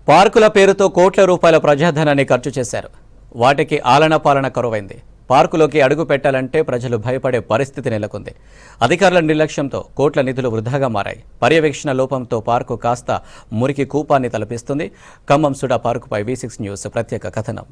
పార్కుల పేరుతో కోట్ల రూపాయల ప్రజాధనాన్ని ఖర్చు చేశారు. వాటికి ఆలన పాలన కరువైంది. పార్కులోకి అడుగు పెట్టాలంటే ప్రజలు భయపడే పరిస్థితి నెలకొంది. అధికారుల నిర్లక్ష్యంతో కోట్ల నిధులు వృధాగా మారాయి. పర్యవేక్షణ లోపంతో పార్కు కాస్త మురికి కూపాన్ని తలపిస్తుంది. ఖమ్మం సుడా పార్కుపై V6 న్యూస్ ప్రత్యేక కథనం.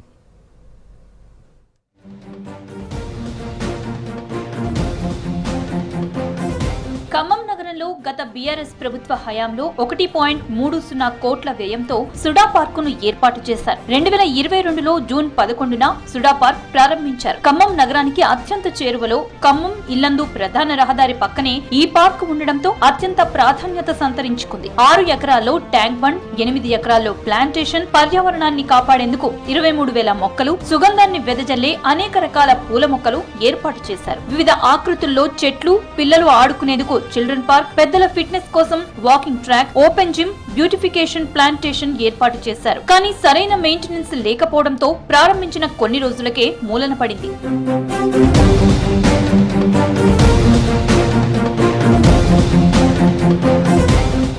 ఖమ్మం నగరంలో గత బీఆర్ఎస్ ప్రభుత్వ హయాంలో 1.30 కోట్ల వ్యయంతో సుడా పార్కును ఏర్పాటు చేశారు. 2022లో జూన్ 11న సుడా పార్క్ ప్రారంభించారు. ఖమ్మం నగరానికి అత్యంత చేరువలో ఖమ్మం ఇల్లందు ప్రధాన రహదారి పక్కనే ఈ పార్క్ ఉండడంతో అత్యంత ప్రాధాన్యత సంతరించుకుంది. 6 ఎకరాల్లో ట్యాంక్ బండ్, 8 ఎకరాల్లో ప్లాంటేషన్, పర్యావరణాన్ని కాపాడేందుకు 23,000 మొక్కలు, సుగంధాన్ని వెదజల్లే అనేక రకాల పూల మొక్కలు ఏర్పాటు చేశారు. వివిధ ఆకృతుల్లో చెట్లు, పిల్లలు ఆడుకునేందుకు చిల్డ్రన్ పార్క్, పెద్దల ఫిట్నెస్ కోసం walking track, open gym, beautification plantation ఏర్పాటు చేశారు. కానీ సరైన మెయింటెనెన్స్ లేకపోవడంతో ప్రారంభించిన కొన్ని రోజులకే మూలన పడింది.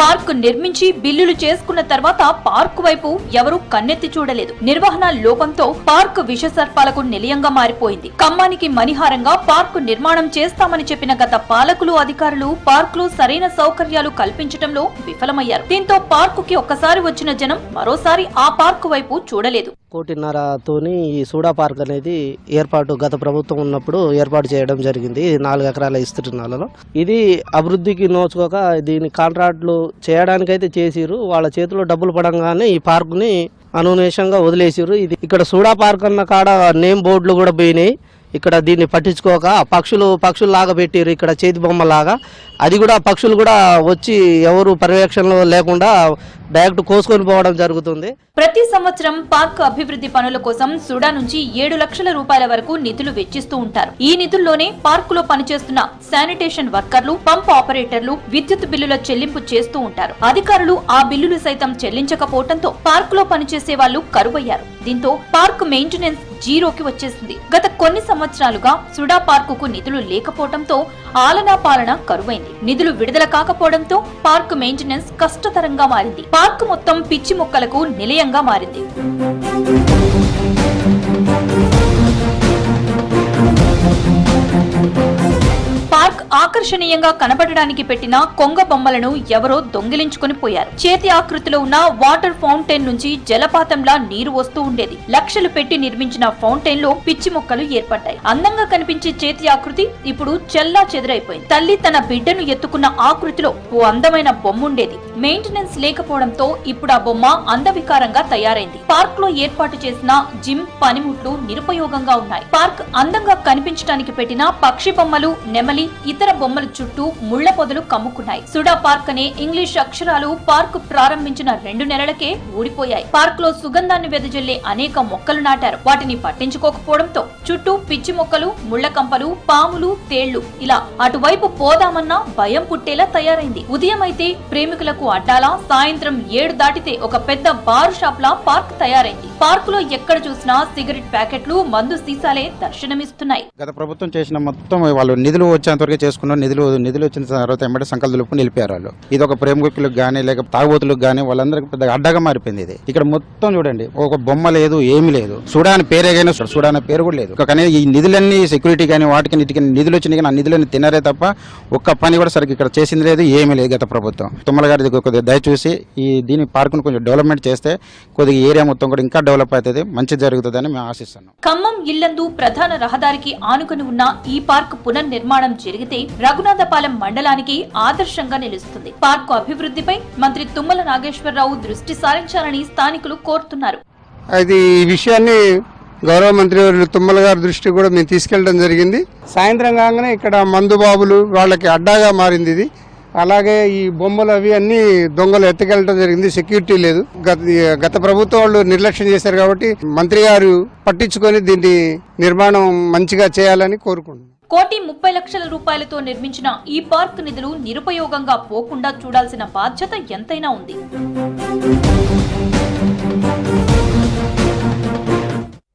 పార్క్ నిర్మించి బిల్లులు చేసుకున్న తర్వాత పార్క్ వైపు ఎవరూ కన్నెత్తి చూడలేదు. నిర్వహణ లోపంతో పార్క్ విషసర్పాలకు నిలయంగా మారిపోయింది. ఖమ్మానికి మణిహారంగా పార్క్ నిర్మాణం చేస్తామని చెప్పిన గత పాలకులు, అధికారులు పార్క్ లో సరైన సౌకర్యాలు కల్పించడంలో విఫలమయ్యారు. దీంతో పార్కుకి ఒక్కసారి వచ్చిన జనం మరోసారి ఆ పార్క్ వైపు చూడలేదు. 1.5 ఈ సూడా పార్క్ అనేది గత ప్రభుత్వం ఉన్నప్పుడు ఏర్పాటు చేయడం జరిగింది. 4 ఎకరాల విస్తీర్ణాలలో. ఇది అభివృద్ధికి నోచుకోక దీని కాంట్రాక్టులు చేయడానికైతే చేసిరు. వాళ్ళ చేతిలో డబ్బులు పడంగానే ఈ పార్కుని అనునేషంగా వదిలేసిరు. ఇది ఇక్కడ సూడా పార్క్ అన్న కాడ నేమ్ బోర్డులు కూడా పోయినాయి. ఇక్కడ దీన్ని పట్టించుకోక పక్షులు లాగా పెట్టారు, ఇక్కడ చేతి బొమ్మ లాగా. అది కూడా పక్షులు కూడా వచ్చి ఎవరు పర్యవేక్షణలో లేకుండా డైరెక్ట్ కోసుకొని పోవడం జరుగుతుంది. ప్రతి సంవత్సరం పార్క్ అభివృద్ధి పనుల కోసం సుడా నుంచి 7 లక్షల రూపాయల వరకు నిధులు వెచ్చిస్తూ ఉంటారు. ఈ నిధుల్లోనే పార్కులో పనిచేస్తున్న శానిటేషన్ వర్కర్లు, పంప్ ఆపరేటర్లు విద్యుత్ బిల్లుల చెల్లింపు చేస్తూ ఉంటారు. అధికారులు ఆ బిల్లులు సైతం చెల్లించకపోవడంతో పార్కులో పనిచేసే వాళ్లు కరువయ్యారు. దీంతో పార్క్ మెయింటెనెన్స్ జీరోకి వచ్చేసింది. గత కొన్ని సంవత్సరాలుగా సుడా పార్కుకు నిధులు లేకపోవడంతో ఆలనా పాలన కరువైంది. నిధులు విడుదల కాకపోవడంతో పార్క్ మెయింటెనెన్స్ కష్టతరంగా మారింది. పార్క్ మొత్తం పిచ్చి మొక్కలకు నిలయంగా మారింది. పార్క్ ఆకర్షణీయంగా కనబడడానికి పెట్టిన కొంగ బొమ్మలను ఎవరో దొంగిలించుకుని పోయారు. చేతి ఆకృతిలో ఉన్న వాటర్ ఫౌంటైన్ నుంచి జలపాతంలా నీరు వస్తూ ఉండేది. లక్షలు పెట్టి నిర్మించిన ఫౌంటైన్ లో పిచ్చి మొక్కలు ఏర్పడ్డాయి. అందంగా కనిపించే చేతి ఆకృతి ఇప్పుడు చెల్లా చెదరైపోయింది. తల్లి తన బిడ్డను ఎత్తుకున్న ఆకృతిలో ఓ అందమైన బొమ్మ ఉండేది. మెయింటెనెన్స్ లేకపోవడంతో ఇప్పుడు ఆ బొమ్మ అందవికారంగా తయారైంది. పార్క్ లో ఏర్పాటు చేసిన జిమ్, పనిముట్లు నిరుపయోగంగా ఉన్నాయి. పార్క్ అందంగా కనిపించడానికి పెట్టిన పక్షి బొమ్మలు, నెమలి, ఇతర బొమ్మల చుట్టూ ముళ్ల పొదలు కమ్ముకున్నాయి. సుడా పార్క్ అనే ఇంగ్లీష్ అక్షరాలు పార్క్ ప్రారంభించిన 2 నెలలకే ఊడిపోయాయి. పార్క్ లో సుగంధాన్ని వెదజల్లే అనేక మొక్కలు నాటారు. వాటిని పట్టించుకోకపోవడంతో చుట్టూ పిచ్చి మొక్కలు, ముళ్ల కంపలు, పాములు, తేళ్లు ఇలా అటువైపు పోదామన్నా భయం పుట్టేలా తయారైంది. ఉదయం అయితే ప్రేమికులకు అడ్డాలా, సాయంత్రం 7 దాటితే ఒక పెద్ద బార్ షాప్ లా పార్క్ తయారైంది. పార్క్ లో ఎక్కడ చూసినా సిగరెట్ ప్యాకెట్లు, మందు సీసాలే దర్శనమిస్తున్నాయి. గత ప్రభుత్వం చేసిన మొత్తం వాళ్ళు నిధులు వచ్చేంత వరకు చేసుకున్నారు. నిధులు వచ్చిన తర్వాత ఎంబడే సంకల్ప దులుపు నిలిపారు వాళ్ళు. ఇది ఒక ప్రేమికులకు గానీ లేక తాగుబోతులకు గానీ వాళ్ళందరికీ పెద్ద అడ్డగా మారిపోయింది. ఇది ఇక్కడ మొత్తం చూడండి, ఒక బొమ్మ లేదు, ఏమీ లేదు. సుడా అని పేరేగానే సుడా అనే పేరు కూడా లేదు. కానీ ఈ నిధులన్నీ సెక్యూరిటీ కానీ వాటికి నిధులు వచ్చినాయి కానీ ఆ నిధులన్నీ తినరే తప్ప ఒక్క పని కూడా సరిగ్గా ఇక్కడ చేసింది లేదు, ఏమీ లేదు గత ప్రభుత్వం. తుమ్మల గారి కొద్దిగా దయచూసి దీని పార్కును కొంచెం డెవలప్మెంట్ చేస్తే కొద్దిగా ఏరియా మొత్తం కూడా ఇంకా డెవలప్ అవుతుంది, మంచి జరుగుతుందని మేము ఆశిస్తున్నాం. ఖమ్మం ఇల్లందు ప్రధాన రహదారికి ఆనుకుని ఉన్న ఈ పార్క్ పునర్నిర్మాణం జరిగితే రఘునాథపాలెం మండలానికి ఆదర్శంగా నిలుస్తుంది. పార్కు అభివృద్ధిపై మంత్రి తుమ్మల నాగేశ్వరరావు దృష్టి సారించాలని స్థానికులు కోరుతున్నారు. అది ఈ విషయాన్ని గౌరవ మంత్రి తుమ్మల గారి దృష్టి కూడా మేము తీసుకెళ్లడం జరిగింది. సాయంత్రం కాగానే ఇక్కడ మందుబాబులు వాళ్ళకి అడ్డాగా మారింది ఇది. అలాగే ఈ బొమ్మలు అవి అన్ని దొంగలు ఎత్తుకెళ్ళడం జరిగింది. సెక్యూరిటీ లేదు. గత ప్రభుత్వం వాళ్ళు నిర్లక్ష్యం చేశారు కాబట్టి మంత్రి గారు పట్టించుకొని దీన్ని నిర్మాణం మంచిగా చేయాలని కోరుకుంటున్నాం. 1,30,00,000 రూపాయలతో నిర్మించిన ఈ పార్క్ నిధులు నిరుపయోగంగా పోకుండా చూడాల్సిన బాధ్యత ఎంతైనా ఉంది.